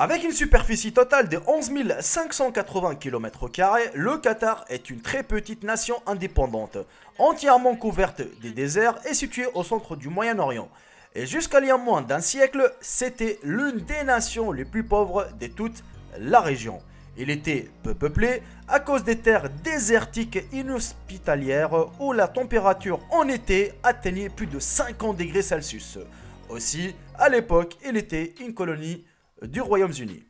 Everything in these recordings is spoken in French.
Avec une superficie totale de 11 580 km², le Qatar est une très petite nation indépendante, entièrement couverte des déserts et située au centre du Moyen-Orient. Et jusqu'à il y a moins d'un siècle, c'était l'une des nations les plus pauvres de toute la région. Il était peu peuplé à cause des terres désertiques inhospitalières où la température en été atteignait plus de 50 degrés Celsius. Aussi, à l'époque, il était une colonie du Royaume-Uni.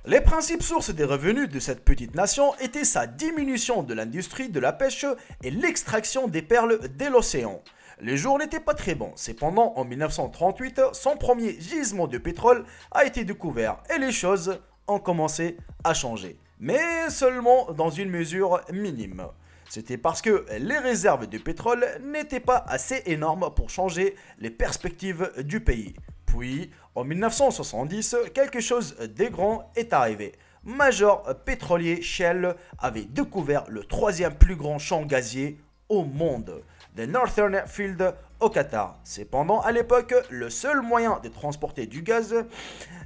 Les principales sources des revenus de cette petite nation étaient sa diminution de l'industrie de la pêche et l'extraction des perles de l'océan. Les jours n'étaient pas très bons, cependant en 1938, son premier gisement de pétrole a été découvert et les choses ont commencé à changer, mais seulement dans une mesure minime. C'était parce que les réserves de pétrole n'étaient pas assez énormes pour changer les perspectives du pays. Puis, en 1970, quelque chose de grand est arrivé. Major pétrolier Shell avait découvert le troisième plus grand champ gazier au monde, le Northern Field au Qatar. Cependant, à l'époque, le seul moyen de transporter du gaz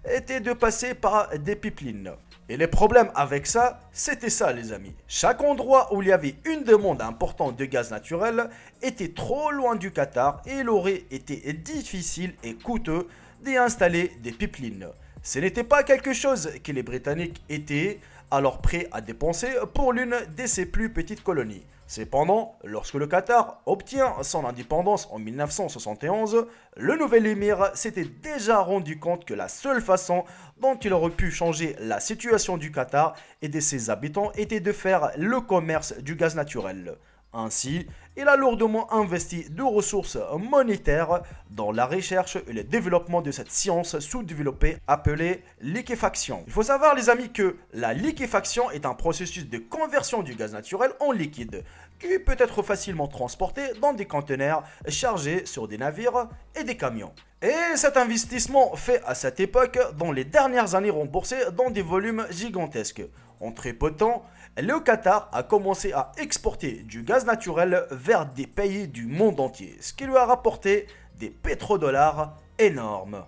était de passer par des pipelines. Et les problèmes avec ça, c'était ça les amis. Chaque endroit où il y avait une demande importante de gaz naturel était trop loin du Qatar et il aurait été difficile et coûteux d'y installer des pipelines. Ce n'était pas quelque chose que les Britanniques étaient alors prêts à dépenser pour l'une de ses plus petites colonies. Cependant, lorsque le Qatar obtient son indépendance en 1971, le nouvel émir s'était déjà rendu compte que la seule façon dont il aurait pu changer la situation du Qatar et de ses habitants était de faire le commerce du gaz naturel. Ainsi, il a lourdement investi de ressources monétaires dans la recherche et le développement de cette science sous-développée appelée liquéfaction. Il faut savoir les amis que la liquéfaction est un processus de conversion du gaz naturel en liquide qui peut être facilement transporté dans des conteneurs chargés sur des navires et des camions. Et cet investissement fait à cette époque dans les dernières années remboursé dans des volumes gigantesques. En très peu de temps, le Qatar a commencé à exporter du gaz naturel vers des pays du monde entier, ce qui lui a rapporté des pétrodollars énormes.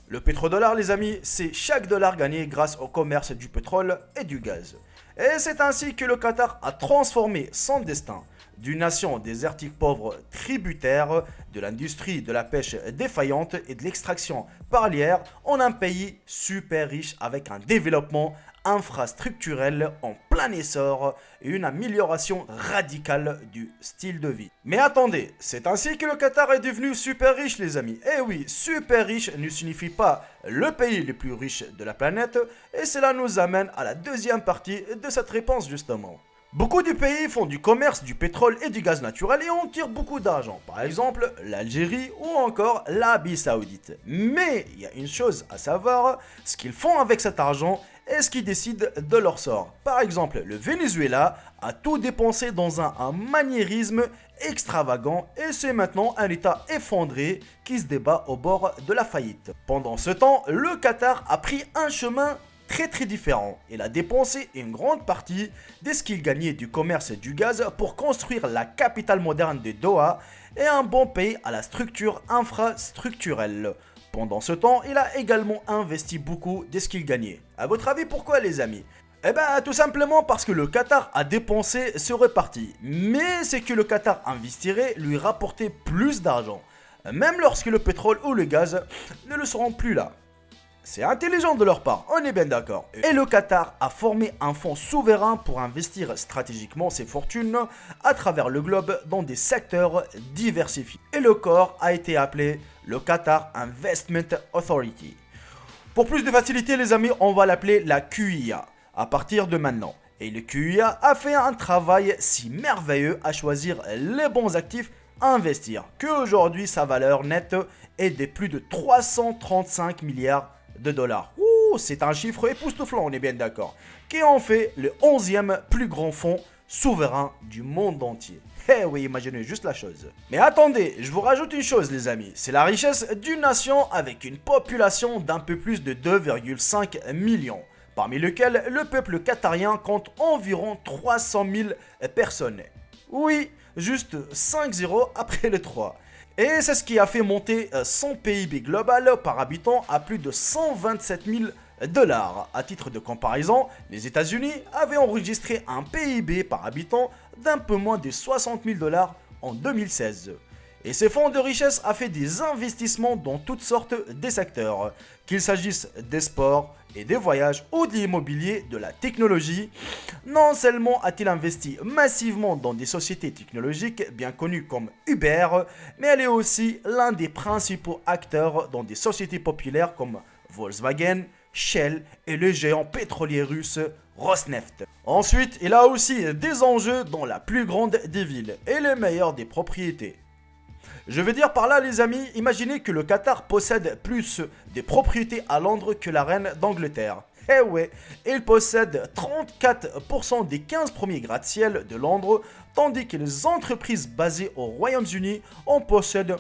Le pétrodollar, les amis, c'est chaque dollar gagné grâce au commerce du pétrole et du gaz. Et c'est ainsi que le Qatar a transformé son destin d'une nation désertique pauvre tributaire de l'industrie de la pêche défaillante et de l'extraction parlière en un pays super riche avec un développement infrastructurel en plein essor et une amélioration radicale du style de vie. Mais attendez, c'est ainsi que le Qatar est devenu super riche les amis. Eh oui, super riche ne signifie pas le pays le plus riche de la planète et cela nous amène à la deuxième partie de cette réponse justement. Beaucoup de pays font du commerce du pétrole et du gaz naturel et en tirent beaucoup d'argent. Par exemple, l'Algérie ou encore l'Arabie Saoudite. Mais il y a une chose à savoir, ce qu'ils font avec cet argent et ce qui décide de leur sort. Par exemple, le Venezuela a tout dépensé dans un maniérisme extravagant et c'est maintenant un état effondré qui se débat au bord de la faillite. Pendant ce temps, le Qatar a pris un chemin très différent. Il a dépensé une grande partie de ce qu'il gagnait du commerce et du gaz pour construire la capitale moderne de Doha et un bon pays à la structure infrastructurelle. Pendant ce temps, il a également investi beaucoup de ce qu'il gagnait. À votre avis, pourquoi les amis ? Eh ben, tout simplement parce que le Qatar a dépensé serait parti. Mais c'est que le Qatar investirait lui rapporter plus d'argent. Même lorsque le pétrole ou le gaz ne le seront plus là. C'est intelligent de leur part, on est bien d'accord. Et le Qatar a formé un fonds souverain pour investir stratégiquement ses fortunes à travers le globe dans des secteurs diversifiés. Et le corps a été appelé le Qatar Investment Authority. Pour plus de facilité les amis, on va l'appeler la QIA à partir de maintenant. Et le QIA a fait un travail si merveilleux à choisir les bons actifs à investir qu'aujourd'hui sa valeur nette est de plus de 335 milliards de dollars. Ouh, c'est un chiffre époustouflant, on est bien d'accord. Qui en fait le 11e plus grand fonds souverain du monde entier. Eh oui, imaginez juste la chose. Mais attendez, je vous rajoute une chose les amis. C'est la richesse d'une nation avec une population d'un peu plus de 2,5 millions. Parmi lesquels le peuple qatarien compte environ 300 000 personnes. Oui, juste 5 zéros après le 3. Et c'est ce qui a fait monter son PIB global par habitant à plus de 127 000 dollars. À titre de comparaison, les États-Unis avaient enregistré un PIB par habitant d'un peu moins de 60 000 dollars en 2016. Et ces fonds de richesse a fait des investissements dans toutes sortes de secteurs, qu'il s'agisse des sports et des voyages ou de l'immobilier, de la technologie. Non seulement a-t-il investi massivement dans des sociétés technologiques bien connues comme Uber, mais elle est aussi l'un des principaux acteurs dans des sociétés populaires comme Volkswagen, Shell et le géant pétrolier russe Rosneft. Ensuite, il a aussi des enjeux dans la plus grande des villes et les meilleures des propriétés. Je veux dire par là les amis, imaginez que le Qatar possède plus des propriétés à Londres que la reine d'Angleterre. Eh ouais, il possède 34% des 15 premiers gratte-ciel de Londres, tandis que les entreprises basées au Royaume-Uni en possèdent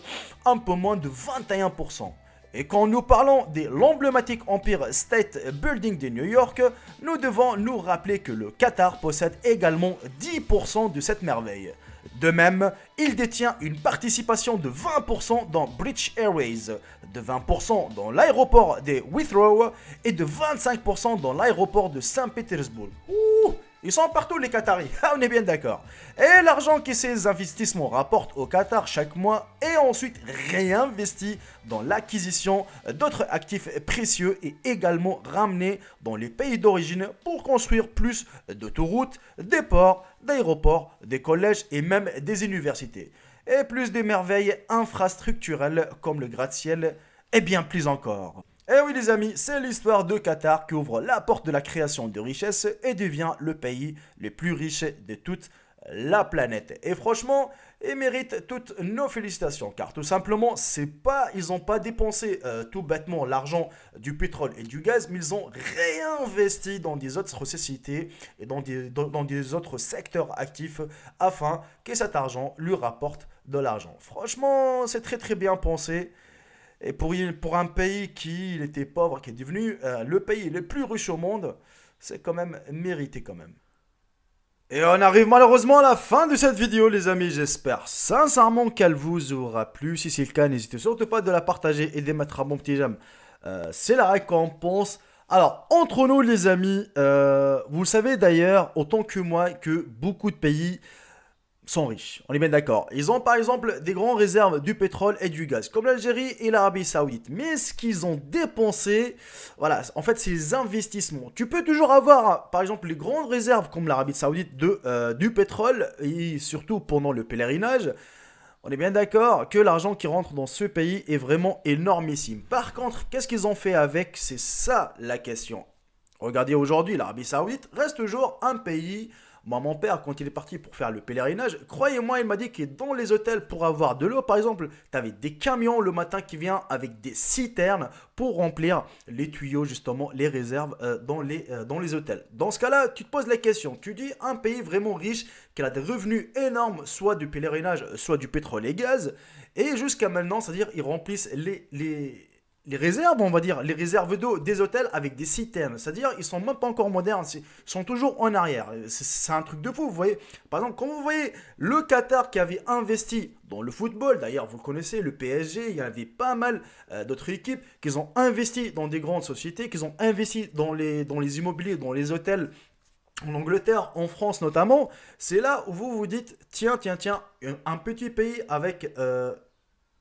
un peu moins de 21%. Et quand nous parlons de l'emblématique Empire State Building de New York, nous devons nous rappeler que le Qatar possède également 10% de cette merveille. De même, il détient une participation de 20% dans British Airways, de 20% dans l'aéroport de Heathrow et de 25% dans l'aéroport de Saint-Pétersbourg. Ouh, ils sont partout les Qataris, on est bien d'accord. Et l'argent que ces investissements rapportent au Qatar chaque mois est ensuite réinvesti dans l'acquisition d'autres actifs précieux et également ramené dans les pays d'origine pour construire plus d'autoroutes, des ports, d'aéroports, des collèges et même des universités. Et plus de merveilles infrastructurelles comme le gratte-ciel et bien plus encore. Et oui les amis, c'est l'histoire de Qatar qui ouvre la porte de la création de richesses et devient le pays le plus riche de toute la planète. Et franchement, ils méritent toutes nos félicitations car tout simplement, ils n'ont pas dépensé tout bêtement l'argent du pétrole et du gaz, mais ils ont réinvesti dans des autres sociétés et dans des autres secteurs actifs afin que cet argent lui rapporte de l'argent. Franchement, c'est très très bien pensé. Et pour un pays qui était pauvre, qui est devenu le pays le plus riche au monde, c'est quand même mérité quand même. Et on arrive malheureusement à la fin de cette vidéo les amis, j'espère sincèrement qu'elle vous aura plu. Si c'est le cas, n'hésitez surtout pas de la partager et de mettre un bon petit j'aime. C'est la récompense. Alors, entre nous les amis, vous savez d'ailleurs, autant que moi, que beaucoup de pays sont riches, on est bien d'accord. Ils ont par exemple des grandes réserves du pétrole et du gaz, comme l'Algérie et l'Arabie Saoudite. Mais ce qu'ils ont dépensé, voilà, en fait, c'est les investissements. Tu peux toujours avoir, par exemple, les grandes réserves comme l'Arabie Saoudite du pétrole, et surtout pendant le pèlerinage. On est bien d'accord que l'argent qui rentre dans ce pays est vraiment énormissime. Par contre, qu'est-ce qu'ils ont fait avec? C'est ça la question. Regardez aujourd'hui, l'Arabie Saoudite reste toujours un pays. Moi, mon père, quand il est parti pour faire le pèlerinage, croyez-moi, il m'a dit que dans les hôtels, pour avoir de l'eau, par exemple, tu avais des camions le matin qui viennent avec des citernes pour remplir les tuyaux, justement, les réserves dans les hôtels. Dans ce cas-là, tu te poses la question. Tu dis un pays vraiment riche, qui a des revenus énormes, soit du pèlerinage, soit du pétrole et gaz, et jusqu'à maintenant, c'est-à-dire, ils remplissent les réserves, on va dire, les réserves d'eau des hôtels avec des citernes. C'est-à-dire, ils sont même pas encore modernes, ils sont toujours en arrière. C'est un truc de fou, vous voyez. Par exemple, quand vous voyez le Qatar qui avait investi dans le football, d'ailleurs, vous connaissez le PSG, il y avait pas mal d'autres équipes qui ont investi dans des grandes sociétés, qui ont investi dans les immobiliers, dans les hôtels, en Angleterre, en France notamment. C'est là où vous vous dites, tiens, un petit pays avec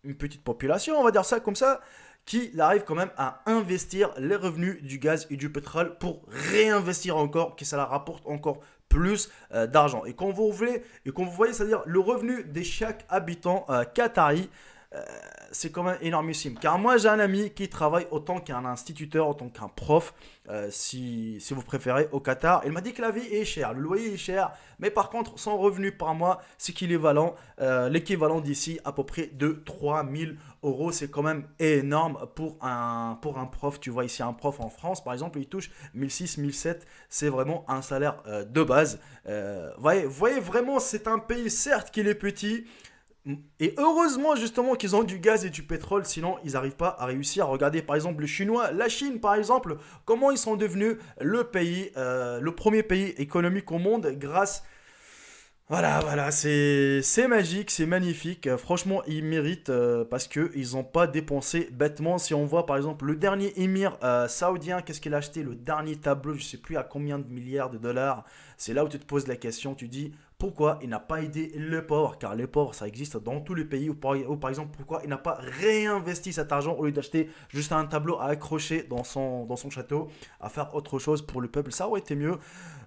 une petite population, on va dire ça comme ça, qui arrive quand même à investir les revenus du gaz et du pétrole pour réinvestir encore, que ça la rapporte encore plus d'argent. Et quand vous voyez, c'est-à-dire le revenu de chaque habitant qatari, c'est quand même énormissime. Car moi, j'ai un ami qui travaille autant qu'un instituteur, autant qu'un prof, si vous préférez, au Qatar. Il m'a dit que la vie est chère, le loyer est cher, mais par contre, son revenu par mois, c'est l'équivalent d'ici à peu près de 3000 euros. C'est quand même énorme pour un prof. Tu vois ici un prof en France, par exemple, il touche 1600, 1700. C'est vraiment un salaire de base. Voyez, vraiment, c'est un pays, certes, qu'il est petit. Et heureusement justement qu'ils ont du gaz et du pétrole, sinon ils n'arrivent pas à réussir. Regardez par exemple les Chinois, la Chine par exemple, comment ils sont devenus le premier pays économique au monde grâce Voilà, c'est magique, c'est magnifique. Franchement, ils méritent parce que ils ont pas dépensé bêtement. Si on voit par exemple le dernier émir saoudien, qu'est-ce qu'il a acheté, le dernier tableau, je sais plus à combien de milliards de dollars. C'est là où tu te poses la question, tu dis pourquoi il n'a pas aidé les pauvres, car les pauvres ça existe dans tous les pays. Ou par exemple pourquoi il n'a pas réinvesti cet argent au lieu d'acheter juste un tableau à accrocher dans son château, à faire autre chose pour le peuple. Ça aurait été mieux.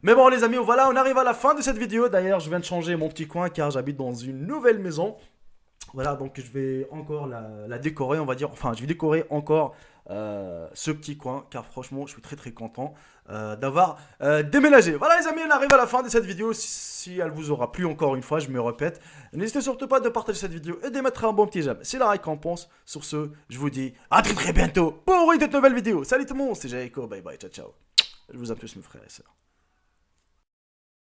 Mais bon les amis, voilà, on arrive à la fin de cette vidéo. D'ailleurs, je viens de changer mon petit coin car j'habite dans une nouvelle maison. Voilà, donc je vais encore la décorer, on va dire. Enfin, je vais décorer encore ce petit coin car franchement, je suis très très content d'avoir déménagé. Voilà les amis, on arrive à la fin de cette vidéo. Si elle vous aura plu encore une fois, je me répète. N'hésitez surtout pas de partager cette vidéo et de mettre un bon petit j'aime. C'est la récompense. Sur ce, je vous dis à très très bientôt pour une toute nouvelle vidéo. Salut tout le monde, c'est Jaiko. Bye bye, ciao ciao. Je vous aime tous mes frères et sœurs.